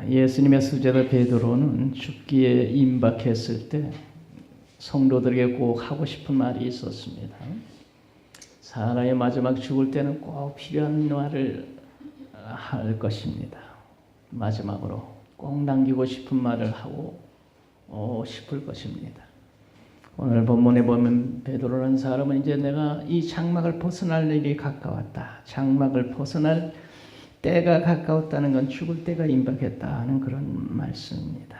예수님의 수제자 베드로는 죽기에 임박했을 때 성도들에게 꼭 하고 싶은 말이 있었습니다. 사람이 마지막 죽을 때는 꼭 필요한 말을 할 것입니다. 마지막으로 꼭 남기고 싶은 말을 하고 싶을 것입니다. 오늘 본문에 보면 베드로라는 사람은 이제 내가 이 장막을 벗어날 일이 가까웠다. 장막을 벗어날 때가 가까웠다는 건 죽을 때가 임박했다는 그런 말씀입니다.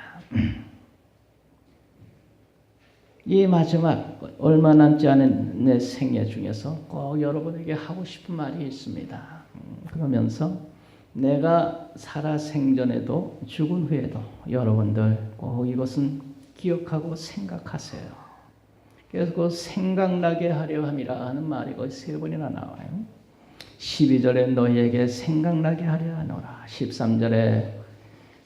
이 마지막 얼마 남지 않은 내 생애 중에서 꼭 여러분에게 하고 싶은 말이 있습니다. 그러면서 내가 살아 생전에도 죽은 후에도 여러분들 꼭 이것은 기억하고 생각하세요. 그래서 그 생각나게 하려 함이라 하는 말이 거의 3번이나 나와요. 12절에 너희에게 생각나게 하려 하노라. 13절에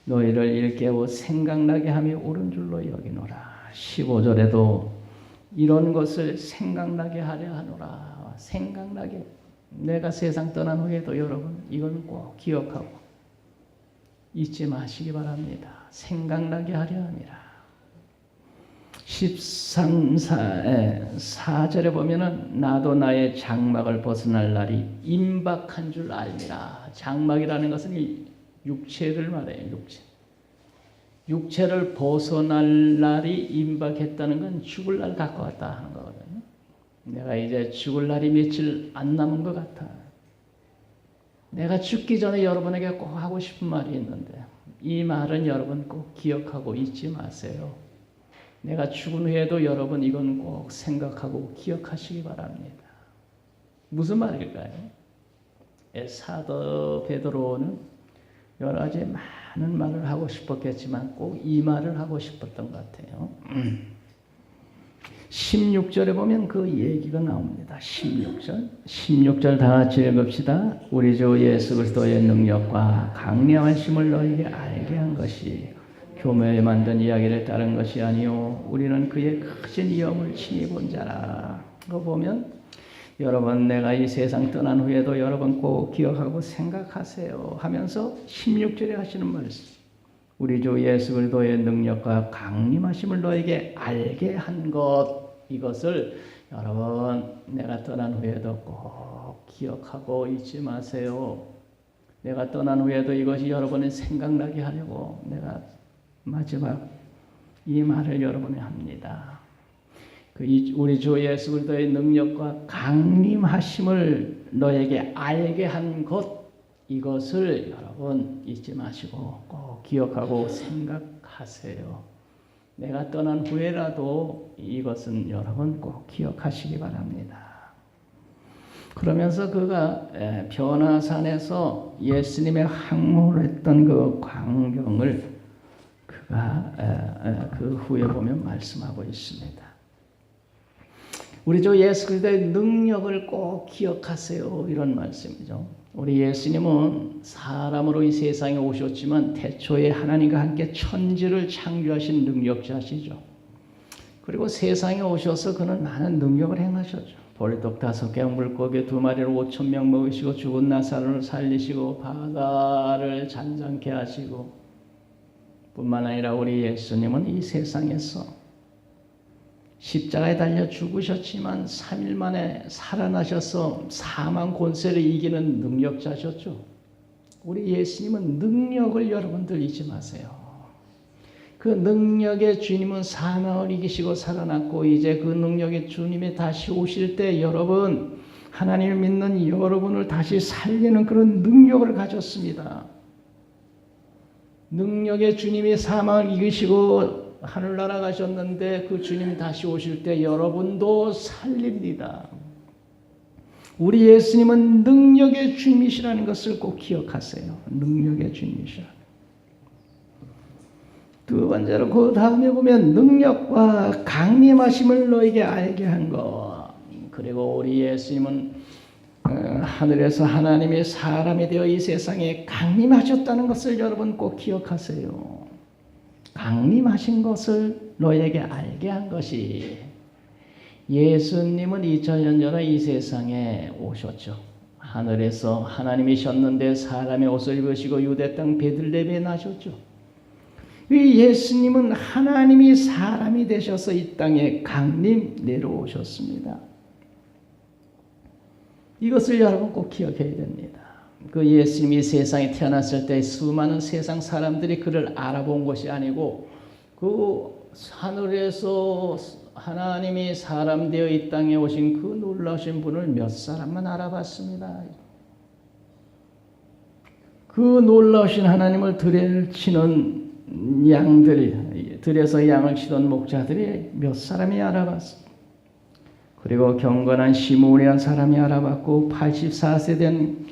너희를 일깨워 생각나게 함이 옳은 줄로 여기노라. 15절에도 이런 것을 생각나게 하려 하노라. 생각나게. 내가 세상 떠난 후에도 여러분 이건 꼭 기억하고 잊지 마시기 바랍니다. 생각나게 하려 함이라. 4절에 보면은 나도 나의 장막을 벗어날 날이 임박한 줄 알미라. 장막이라는 것은 육체를 말해요. 육체를 벗어날 날이 임박했다는 건 죽을 날 가까웠다 하는 거거든요. 내가 이제 죽을 날이 며칠 안 남은 것 같아. 내가 죽기 전에 여러분에게 꼭 하고 싶은 말이 있는데 이 말은 여러분 꼭 기억하고 잊지 마세요. 내가 죽은 후에도 여러분 이건 꼭 생각하고 기억하시기 바랍니다. 무슨 말일까요? 사도 베드로는 여러 가지 많은 말을 하고 싶었겠지만 꼭 이 말을 하고 싶었던 것 같아요. 16절에 보면 그 얘기가 나옵니다. 16절 다 같이 읽읍시다. 우리 주 예수 그리스도의 능력과 강력하심을 너희에게 알게 한 것이 교묘에 만든 이야기를 따른 것이 아니요 우리는 그의 크신 위엄을 친히 본 자라. 그거 보면 여러분 내가 이 세상 떠난 후에도 여러분 꼭 기억하고 생각하세요 하면서 16절에 하시는 말씀. 우리 주 예수 그리스도의 능력과 강림하심을 너에게 알게 한 것, 이것을 여러분 내가 떠난 후에도 꼭 기억하고 잊지 마세요. 내가 떠난 후에도 이것이 여러분의 생각나게 하려고 내가 마지막 이 말을 여러분이 합니다. 우리 주 예수 그리스도의 능력과 강림하심을 너에게 알게 한 것, 이것을 여러분 잊지 마시고 꼭 기억하고 생각하세요. 내가 떠난 후에라도 이것은 여러분 꼭 기억하시기 바랍니다. 그러면서 그가 변화산에서 예수님의 항모를 했던 그 광경을 그가 그 후에 보면 말씀하고 있습니다. 우리 주 예수 그리스도의 능력을 꼭 기억하세요. 이런 말씀이죠. 우리 예수님은 사람으로 이 세상에 오셨지만 태초에 하나님과 함께 천지를 창조하신 능력자시죠. 그리고 세상에 오셔서 그는 많은 능력을 행하셨죠. 벌떡 5개 물고기 2마리를 5,000명 먹이시고 죽은 나사로를 살리시고 바다를 잔잔케 하시고 뿐만 아니라 우리 예수님은 이 세상에서 십자가에 달려 죽으셨지만 3일 만에 살아나셔서 사망 권세를 이기는 능력자셨죠. 우리 예수님은 능력을 여러분들 잊지 마세요. 그 능력의 주님은 사망을 이기시고 살아났고 이제 그 능력의 주님이 다시 오실 때 여러분 하나님을 믿는 여러분을 다시 살리는 그런 능력을 가졌습니다. 능력의 주님이 사망을 이기시고 하늘나라 가셨는데 그 주님 다시 오실 때 여러분도 살립니다. 우리 예수님은 능력의 주님이시라는 것을 꼭 기억하세요. 능력의 주님이시라. 두 번째로 그 다음에 보면 능력과 강림하심을 너에게 알게 한 것. 그리고 우리 예수님은 하늘에서 하나님의 사람이 되어 이 세상에 강림하셨다는 것을 여러분 꼭 기억하세요. 강림하신 것을 너에게 알게 한 것이 예수님은 2000년 전에 이 세상에 오셨죠. 하늘에서 하나님이셨는데 사람의 옷을 입으시고 유대 땅 베들레헴에 나셨죠. 이 예수님은 하나님이 사람이 되셔서 이 땅에 강림 내려오셨습니다. 이것을 여러분 꼭 기억해야 됩니다. 그 예수님이 세상에 태어났을 때 수많은 세상 사람들이 그를 알아본 것이 아니고 그 하늘에서 하나님이 사람 되어 이 땅에 오신 그 놀라우신 분을 몇 사람만 알아봤습니다. 그 놀라우신 하나님을 들에 치는 양들이, 들에서 양을 치던 목자들이 몇 사람이 알아봤습니다. 그리고 경건한 시므온이라는 사람이 알아봤고 84세 된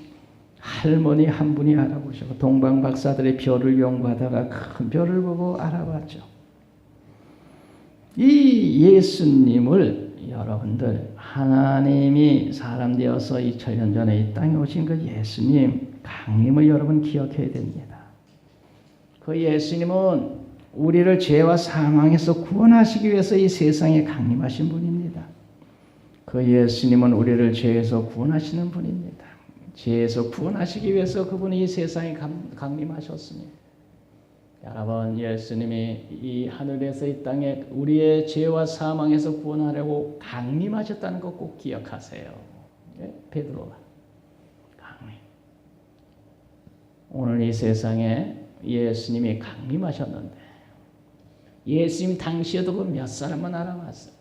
할머니 한 분이 알아보시고 동방 박사들의 별을 연구하다가 큰 별을 보고 알아봤죠. 이 예수님을 여러분들 하나님이 사람 되어서 2000년 전에 이 땅에 오신 그 예수님 강림을 여러분 기억해야 됩니다. 그 예수님은 우리를 죄와 사망에서 구원하시기 위해서 이 세상에 강림하신 분입니다. 그 예수님은 우리를 죄에서 구원하시는 분입니다. 죄에서 구원하시기 위해서 그분이 이 세상에 강림하셨습니다. 여러분, 예수님이 이 하늘에서 이 땅에 우리의 죄와 사망에서 구원하려고 강림하셨다는 것 꼭 기억하세요. 베드로가 강림. 오늘 이 세상에 예수님이 강림하셨는데 예수님 당시에도 그 몇 사람만 알아봤어요.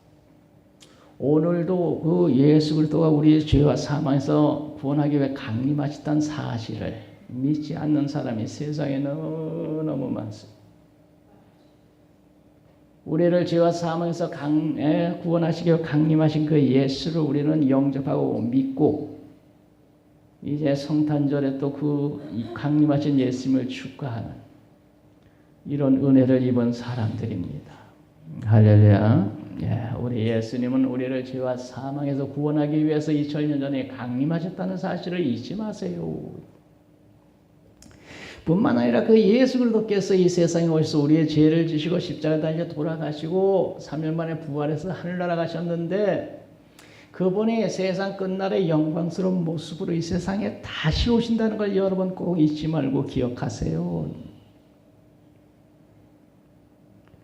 오늘도 그 예수 그리스도가 우리의 죄와 사망에서 구원하기 위해 강림하셨다는 사실을 믿지 않는 사람이 세상에 너무 많습니다. 우리를 죄와 사망에서 구원하시기 위해 강림하신 그 예수를 우리는 영접하고 믿고 이제 성탄절에 또 그 강림하신 예수님을 축하하는 이런 은혜를 입은 사람들입니다. 할렐루야. 우리 예수님은 우리를 죄와 사망에서 구원하기 위해서 2000년 전에 강림하셨다는 사실을 잊지 마세요. 뿐만 아니라 그 예수 그리스도께서 이 세상에 오셔서 우리의 죄를 지시고 십자가에 달려 돌아가시고 3일 만에 부활해서 하늘나라 가셨는데 그분이 세상 끝날의 영광스러운 모습으로 이 세상에 다시 오신다는 걸 여러분 꼭 잊지 말고 기억하세요.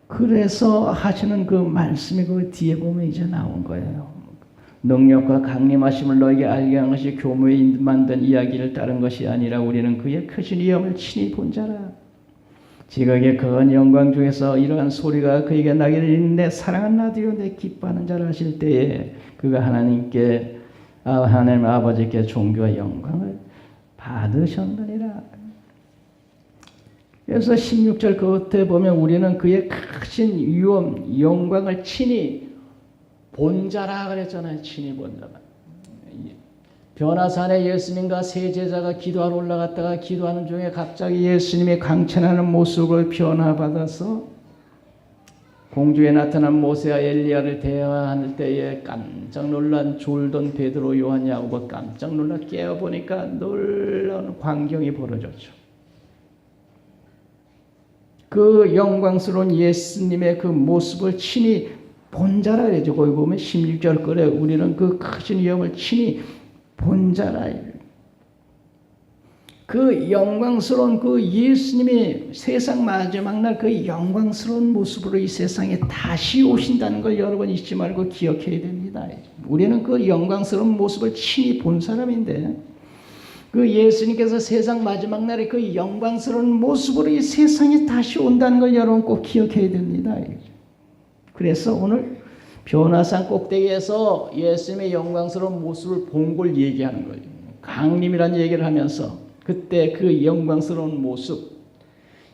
그래서 하시는 그 말씀이 그 뒤에 보면 이제 나온 거예요. 능력과 강림하심을 너에게 알게 한 것이 교묘히 만든 이야기를 따른 것이 아니라 우리는 그의 크신 위엄을 친히 본 자라. 지극히 거한 영광 중에서 이러한 소리가 그에게 나기를 내 사랑하는 아들이요 내 기뻐하는 자라 하실 때에 그가 하나님께 하나님 아버지께 존귀와 영광을 받으셨느니라. 그래서 16절 그것에 보면 우리는 그의 크신 위엄, 영광을 친히 본 자라 그랬잖아요. 친히 본 자라. 변화산에 예수님과 세 제자가 기도하러 올라갔다가 기도하는 중에 갑자기 예수님의 강찬하는 모습을 변화받아서 공주에 나타난 모세와 엘리야를 대화할 때에 깜짝 놀란 졸던 베드로, 요한, 야고보 깜짝 놀라 깨어보니까 놀라운 광경이 벌어졌죠. 그 영광스러운 예수님의 그 모습을 친히 본 자라 그러죠. 거기 보면 16절 거래 우리는 그 크신 위엄을 친히 본 자라. 그 영광스러운 그 예수님이 세상 마지막 날 그 영광스러운 모습으로 이 세상에 다시 오신다는 걸 여러분 잊지 말고 기억해야 됩니다. 우리는 그 영광스러운 모습을 친히 본 사람인데 그 예수님께서 세상 마지막 날에 그 영광스러운 모습으로 이 세상에 다시 온다는 걸 여러분 꼭 기억해야 됩니다. 그래서 오늘 변화산 꼭대기에서 예수님의 영광스러운 모습을 본 걸 얘기하는 거예요. 강림이라는 얘기를 하면서 그때 그 영광스러운 모습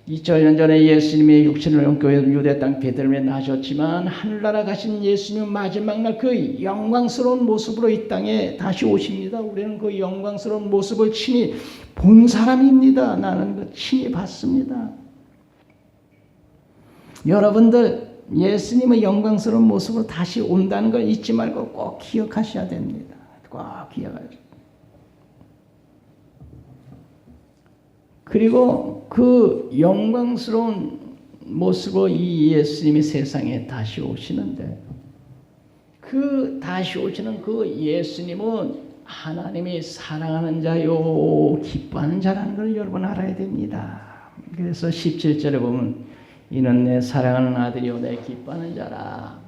2000년 전에 예수님의 육신을 옮겨 유대 땅 베들레헴에 나셨지만 하늘나라 가신 예수님은 마지막 날 그 영광스러운 모습으로 이 땅에 다시 오십니다. 우리는 그 영광스러운 모습을 친히 본 사람입니다. 나는 그 친히 봤습니다. 여러분들 예수님의 영광스러운 모습으로 다시 온다는 걸 잊지 말고 꼭 기억하셔야 됩니다. 꼭 기억하셔야. 그리고 그 영광스러운 모습으로 이 예수님이 세상에 다시 오시는데 그 다시 오시는 그 예수님은 하나님이 사랑하는 자요 기뻐하는 자라는 걸 여러분 알아야 됩니다. 그래서 17절에 보면 이는 내 사랑하는 아들이요 내 기뻐하는 자라.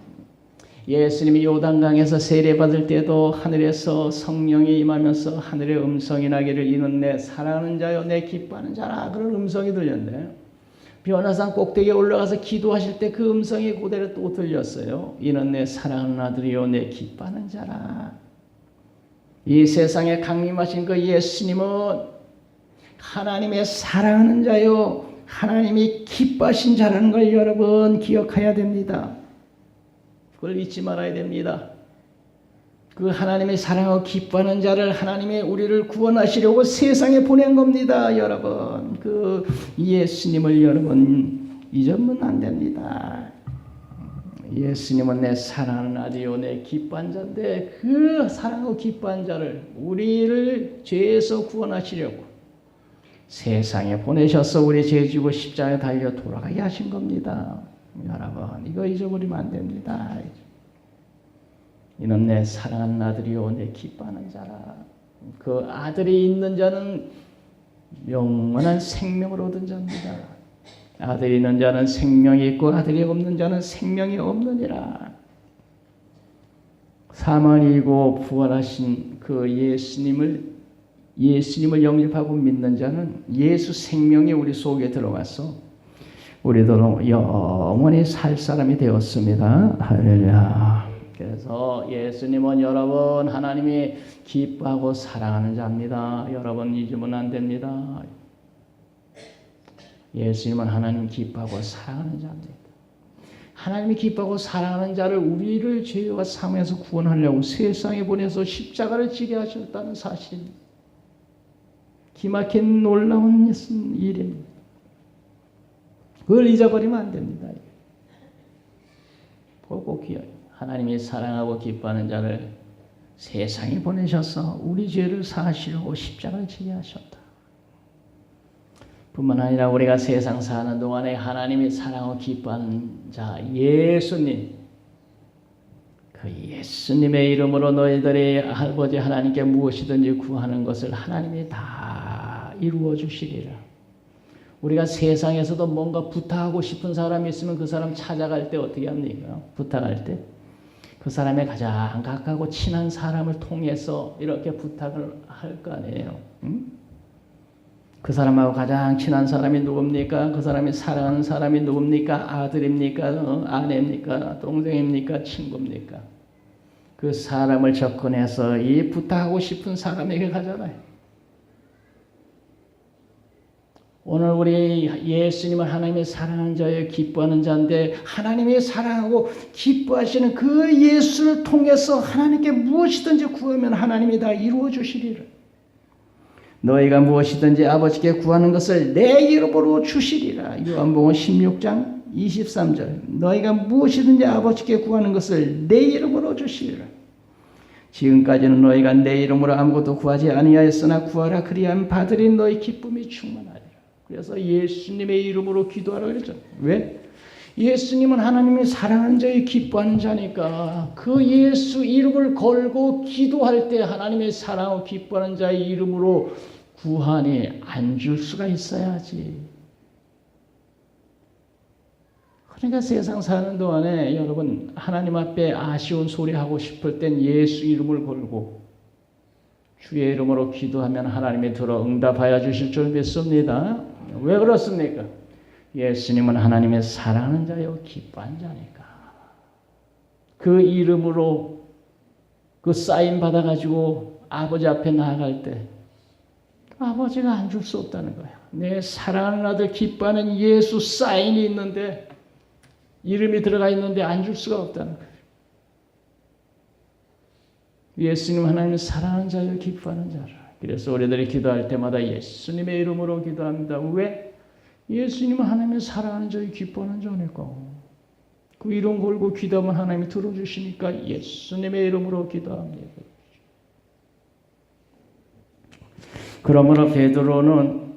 예수님이 요단강에서 세례받을 때도 하늘에서 성령이 임하면서 하늘의 음성이 나기를 이는 내 사랑하는 자요 내 기뻐하는 자라 그런 음성이 들렸는데 변화산 꼭대기에 올라가서 기도하실 때 그 음성이 그대로 또 들렸어요. 이는 내 사랑하는 아들이요 내 기뻐하는 자라. 이 세상에 강림하신 그 예수님은 하나님의 사랑하는 자요 하나님이 기뻐하신 자라는 걸 여러분 기억해야 됩니다. 그걸 잊지 말아야 됩니다. 그 하나님의 사랑하고 기뻐하는 자를 하나님이 우리를 구원하시려고 세상에 보낸 겁니다. 여러분 그 예수님을 여러분 잊으면 안 됩니다. 예수님은 내 사랑하는 아들이요 내 기뻐한 자인데 그 사랑하고 기뻐한 자를 우리를 죄에서 구원하시려고 세상에 보내셔서 우리 죄 지고 십자가에 달려 돌아가게 하신 겁니다. 여러분 이거 잊어버리면 안 됩니다. 이는 내 사랑하는 아들이요 내 기뻐하는 자라. 그 아들이 있는 자는 영원한 생명을 얻은 자입니다. 아들이 있는 자는 생명이 있고 아들이 없는 자는 생명이 없느니라. 사망을 이기고 부활하신 그 예수님을 영접하고 믿는 자는 예수 생명이 우리 속에 들어가서 우리도 영원히 살 사람이 되었습니다. 할렐루야. 그래서 예수님은 여러분 하나님이 기뻐하고 사랑하는 자입니다. 여러분 잊으면 안 됩니다. 예수님은 하나님 기뻐하고 사랑하는 자입니다. 하나님이 기뻐하고 사랑하는 자를 우리를 죄와 사망에서 구원하려고 세상에 보내서 십자가를 지게 하셨다는 사실, 기막힌 놀라운 일입니다. 그걸 잊어버리면 안 됩니다. 꼭 기억해. 하나님이 사랑하고 기뻐하는 자를 세상에 보내셔서 우리 죄를 사하시려고 십자가를 지게 하셨다. 뿐만 아니라 우리가 세상 사는 동안에 하나님이 사랑하고 기뻐하는 자 예수님, 그 예수님의 이름으로 너희들이 아버지 하나님께 무엇이든지 구하는 것을 하나님이 다 이루어 주시리라. 우리가 세상에서도 뭔가 부탁하고 싶은 사람이 있으면 그 사람 찾아갈 때 어떻게 합니까? 부탁할 때 그 사람의 가장 가깝고 친한 사람을 통해서 이렇게 부탁을 할 거 아니에요. 응? 그 사람하고 가장 친한 사람이 누굽니까? 그 사람이 사랑하는 사람이 누굽니까? 아들입니까? 아내입니까? 동생입니까? 친구입니까? 그 사람을 접근해서 이 부탁하고 싶은 사람에게 가잖아요. 오늘 우리 예수님은 하나님의 사랑하는 자예요. 기뻐하는 자인데 하나님이 사랑하고 기뻐하시는 그 예수를 통해서 하나님께 무엇이든지 구하면 하나님이 다 이루어 주시리라. 너희가 무엇이든지 아버지께 구하는 것을 내 이름으로 주시리라. 요한복음 16장 23절. 너희가 무엇이든지 아버지께 구하는 것을 내 이름으로 주시리라. 지금까지는 너희가 내 이름으로 아무것도 구하지 아니하였으나 구하라 그리하면 받으리 너희 기쁨이 충만하리라. 그래서 예수님의 이름으로 기도하라 그랬죠. 왜? 예수님은 하나님이 사랑하는 자의 기뻐하는 자니까 그 예수 이름을 걸고 기도할 때 하나님의 사랑하고 기뻐하는 자의 이름으로 구하니 안 줄 수가 있어야지. 그러니까 세상 사는 동안에 여러분 하나님 앞에 아쉬운 소리 하고 싶을 땐 예수 이름을 걸고 주의 이름으로 기도하면 하나님이 들어 응답하여 주실 줄 믿습니다. 왜 그렇습니까? 예수님은 하나님의 사랑하는 자요 기뻐한 자니까. 그 이름으로 그 사인 받아가지고 아버지 앞에 나아갈 때 아버지가 안 줄 수 없다는 거야. 내 사랑하는 아들 기뻐하는 예수 사인이 있는데 이름이 들어가 있는데 안 줄 수가 없다는 거야. 예수님 하나님을 사랑하는 자요 기뻐하는 자라. 그래서 우리들이 기도할 때마다 예수님의 이름으로 기도합니다. 왜? 예수님은 하나님을 사랑하는 자요 기뻐하는 자니까. 그 이름 걸고 기도하면 하나님이 들어주시니까 예수님의 이름으로 기도합니다. 그러므로 베드로는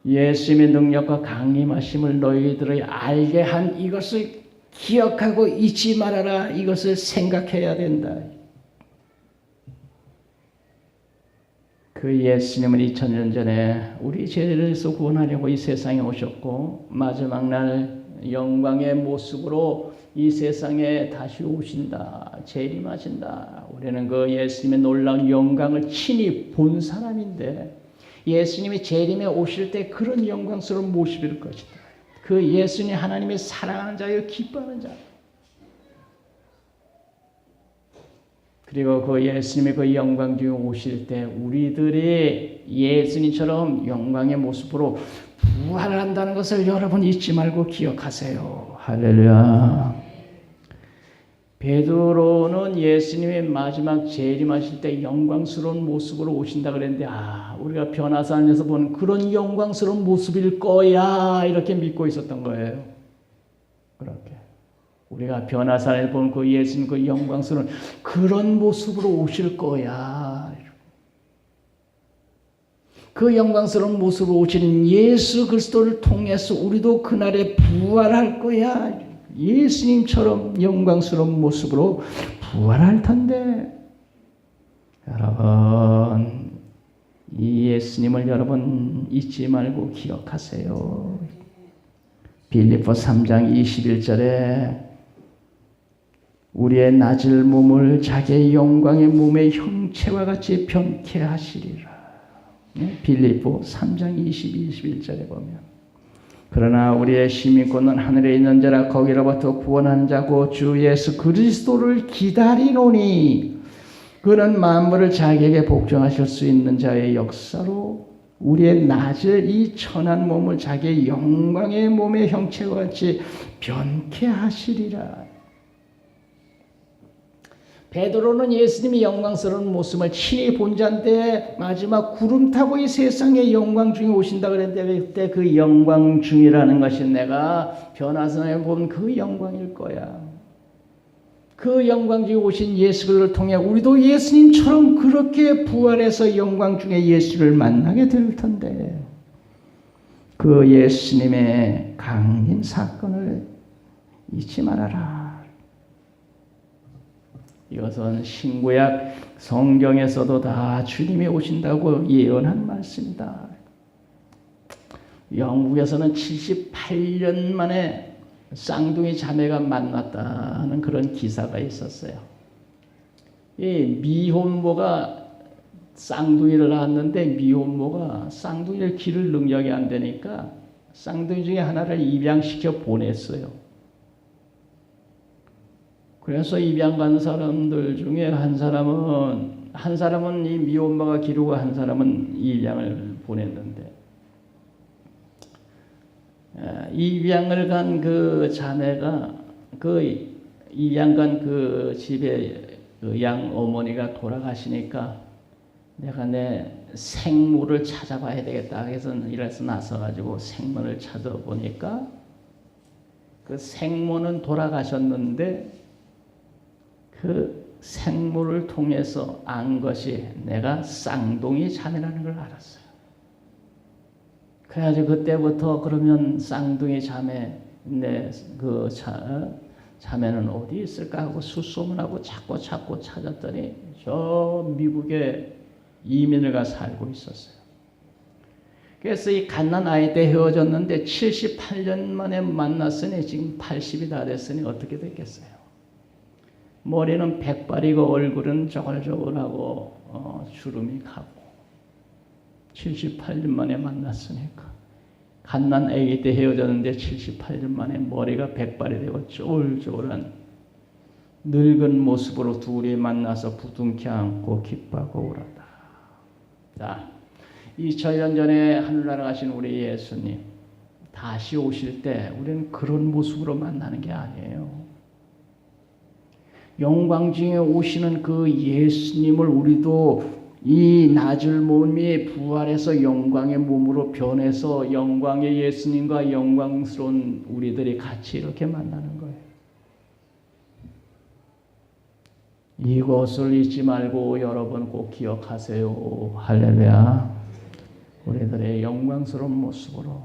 예수님의 능력과 강림하심을 너희들이 알게 한 이것을 기억하고 잊지 말아라. 이것을 생각해야 된다. 그 예수님은 2000년 전에 우리 죄에서 구원하려고 이 세상에 오셨고 마지막 날 영광의 모습으로 이 세상에 다시 오신다. 재림하신다. 우리는 그 예수님의 놀라운 영광을 친히 본 사람인데 예수님이 재림에 오실 때 그런 영광스러운 모습일 것이다. 그 예수님 하나님의 사랑하는 자여 기뻐하는 자. 그리고 그 예수님의 그 영광 중에 오실 때 우리들이 예수님처럼 영광의 모습으로 부활한다는 것을 여러분 잊지 말고 기억하세요. 할렐루야. 베드로는 예수님의 마지막 재림하실 때 영광스러운 모습으로 오신다 그랬는데 우리가 변화산에서 본 그런 영광스러운 모습일 거야 이렇게 믿고 있었던 거예요. 그렇게 우리가 변화산에 본 그 예수님 그 영광스러운 그런 모습으로 오실 거야. 그 영광스러운 모습으로 오시는 예수 그리스도를 통해서 우리도 그날에 부활할 거야. 예수님처럼 영광스러운 모습으로 부활할 텐데 여러분 이 예수님을 여러분 잊지 말고 기억하세요. 빌립보 3장 21절에 우리의 낮을 몸을 자기의 영광의 몸의 형체와 같이 변케 하시리라. 빌립보 3장 21절에 보면 그러나 우리의 시민권은 하늘에 있는 자라 거기로부터 구원한 자고 주 예수 그리스도를 기다리노니 그는 만물을 자기에게 복종하실 수 있는 자의 역사로 우리의 낮을 이 천한 몸을 자기의 영광의 몸의 형체와 같이 변케 하시리라. 베드로는 예수님이 영광스러운 모습을 친히 본 자인데 마지막 구름 타고 이 세상의 영광 중에 오신다 그랬는데 그때 그 영광 중이라는 것이 내가 변화산에 본 그 영광일 거야. 그 영광 중에 오신 예수를 통해 우리도 예수님처럼 그렇게 부활해서 영광 중에 예수를 만나게 될 텐데 그 예수님의 강림 사건을 잊지 말아라. 이것은 신구약 성경에서도 다 주님이 오신다고 예언한 말씀이다. 영국에서는 78년 만에 쌍둥이 자매가 만났다는 그런 기사가 있었어요. 이 미혼모가 쌍둥이를 낳았는데 미혼모가 쌍둥이를 기를 능력이 안 되니까 쌍둥이 중에 하나를 입양시켜 보냈어요. 그래서 입양 간 사람들 중에 한 사람은 이 미혼모가 기르고 한 사람은 입양을 보냈는데 입양을 간 그 자매가 그 입양 간 그 집에 그 양 어머니가 돌아가시니까 내가 내 생모를 찾아봐야 되겠다 해서 이래서 나서가지고 생모를 찾아보니까 그 생모는 돌아가셨는데 그 생모를 통해서 안 것이 내가 쌍둥이 자매라는 걸 알았어요. 그래가지고 그때부터 그러면 쌍둥이 자매 내 그 자매는 어디 있을까 하고 수소문하고 찾고 찾았더니 저 미국에 이민을 가 살고 있었어요. 그래서 이 갓난 아이 때 헤어졌는데 78년 만에 만났으니 지금 80이 다 됐으니 어떻게 됐겠어요? 머리는 백발이고 얼굴은 저글저글하고 주름이 가고 78년 만에 만났으니까 갓난 아기 때 헤어졌는데 78년 만에 머리가 백발이 되고 쪼글쪼글한 늙은 모습으로 둘이 만나서 부둥켜 안고 기뻐하고 울었다. 자, 2000년 전에 하늘나라 가신 우리 예수님 다시 오실 때 우리는 그런 모습으로 만나는 게 아니에요. 영광 중에 오시는 그 예수님을 우리도 이 낮을 몸이 부활해서 영광의 몸으로 변해서 영광의 예수님과 영광스러운 우리들이 같이 이렇게 만나는 거예요. 이것을 잊지 말고 여러분 꼭 기억하세요. 할렐루야. 우리들의 영광스러운 모습으로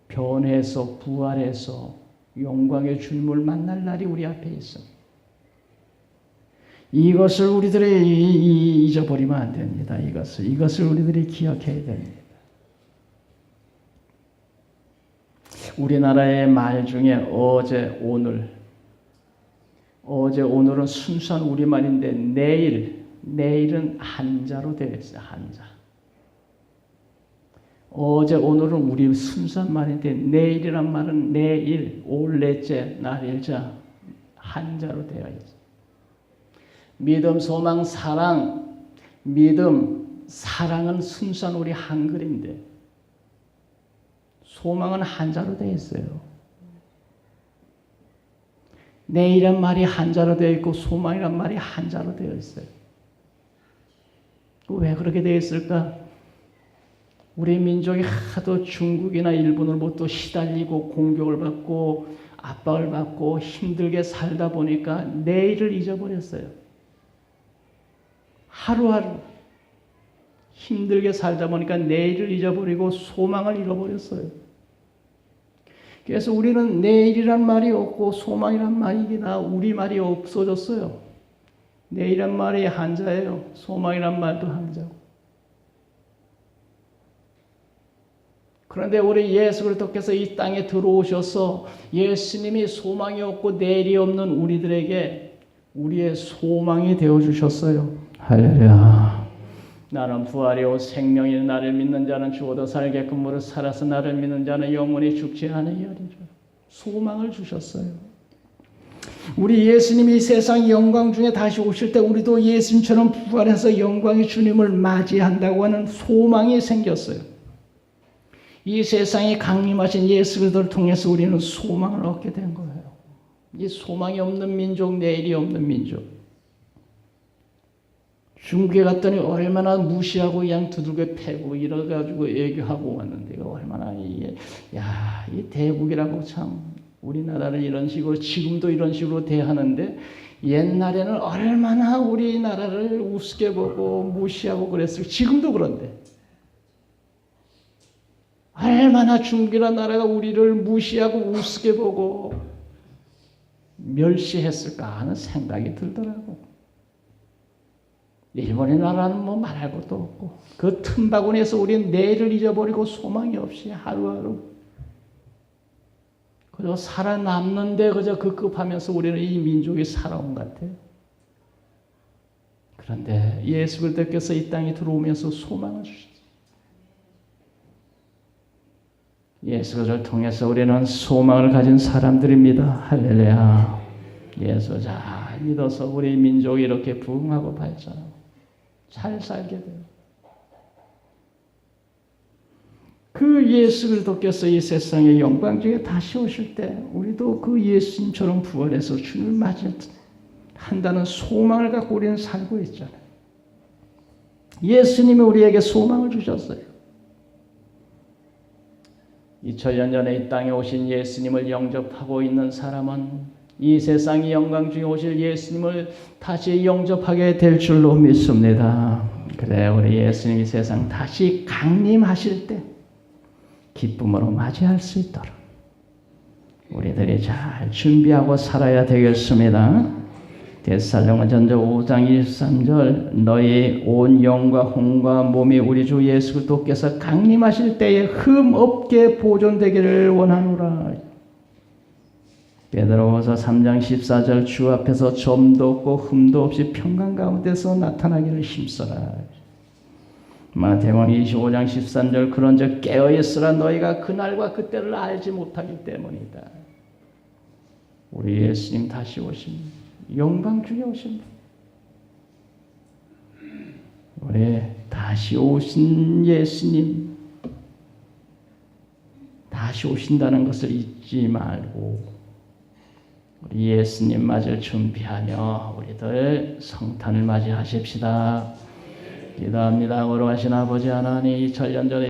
변해서 부활해서 영광의 주님을 만날 날이 우리 앞에 있습니다. 이것을 우리들이 잊어버리면 안 됩니다. 이것을 우리들이 기억해야 됩니다. 우리나라의 말 중에 어제, 오늘은 순수한 우리말인데 내일은 한자로 되어 있어요. 한자. 어제, 오늘은 우리 순수한 말인데 내일이란 말은 내일, 올레째, 날일자 한자로 되어 있어요. 믿음, 소망, 사랑, 사랑은 순수한 우리 한글인데 소망은 한자로 되어 있어요. 내일이란 말이 한자로 되어 있고 소망이란 말이 한자로 되어 있어요. 왜 그렇게 되어 있을까? 우리 민족이 하도 중국이나 일본으로부터 시달리고 공격을 받고 압박을 받고 힘들게 살다 보니까 내일을 잊어버렸어요. 하루하루 힘들게 살다 보니까 내일을 잊어버리고 소망을 잃어버렸어요. 그래서 우리는 내일이란 말이 없고 소망이란 말이 다 우리말이 없어졌어요. 내일이란 말이 한자예요. 소망이란 말도 한자고. 그런데 우리 예수 그리스도께서 이 땅에 들어오셔서 예수님이 소망이 없고 내일이 없는 우리들에게 우리의 소망이 되어주셨어요. 할렐루야. 나는 부활이요 생명이 나를 믿는 자는 죽어도 살게끔 무릇 살아서 나를 믿는 자는 영원히 죽지 않으리라. 소망을 주셨어요. 우리 예수님이 세상 영광 중에 다시 오실 때 우리도 예수님처럼 부활해서 영광의 주님을 맞이한다고 하는 소망이 생겼어요. 이 세상에 강림하신 예수 그리스도를 통해서 우리는 소망을 얻게 된 거예요. 이 소망이 없는 민족, 내일이 없는 민족. 중국에 갔더니 얼마나 무시하고 그냥 두들겨 패고 이래가지고 애교하고 왔는데 얼마나 이 대국이라고 참 우리나라를 이런 식으로 지금도 이런 식으로 대하는데 옛날에는 얼마나 우리나라를 우습게 보고 무시하고 그랬어요. 지금도 그런데 얼마나 중국이라는 나라가 우리를 무시하고 우습게 보고 멸시했을까 하는 생각이 들더라고. 일본의 나라는 뭐 말할 것도 없고 그 틈바구니에서 우리는 내일을 잊어버리고 소망이 없이 하루하루 그저 살아남는데 그저 급급하면서 우리는 이 민족이 살아온 것 같아요. 그런데 예수 그리스도께서 이 땅에 들어오면서 소망을 주셨어요. 예수 그리스도를 통해서 우리는 소망을 가진 사람들입니다. 할렐루야. 예수 잘 믿어서 우리 민족이 이렇게 부흥하고 발전하고 잘 살게 돼요. 그 예수 그리스도께서 이 세상의 영광 중에 다시 오실 때 우리도 그 예수님처럼 부활해서 주님을 맞이한다는 소망을 갖고 우리는 살고 있잖아요. 예수님이 우리에게 소망을 주셨어요. 2000년 전에 이 땅에 오신 예수님을 영접하고 있는 사람은 이 세상의 영광 중에 오실 예수님을 다시 영접하게 될 줄로 믿습니다. 그래 우리 예수님이 세상 다시 강림하실 때 기쁨으로 맞이할 수 있도록 우리들이 잘 준비하고 살아야 되겠습니다. 데살로니가전서 5장 23절 너희 온 영과 혼과 몸이 우리 주 예수 그리스도께서 강림하실 때에 흠 없게 보존되기를 원하노라. 베드로후서 3장 14절 주 앞에서 점도 없고 흠도 없이 평강 가운데서 나타나기를 힘써라. 마태복음 25장 13절 그런즉 깨어 있으라 너희가 그날과 그때를 알지 못하기 때문이다. 우리 예수님 다시 오신 영광 중에 오신 우리 다시 오신 예수님 다시 오신다는 것을 잊지 말고 우리 예수님 맞을 준비하며 우리들 성탄을 맞이하십시다. 기도합니다. 거룩하신 아버지 하나님 2000년 전에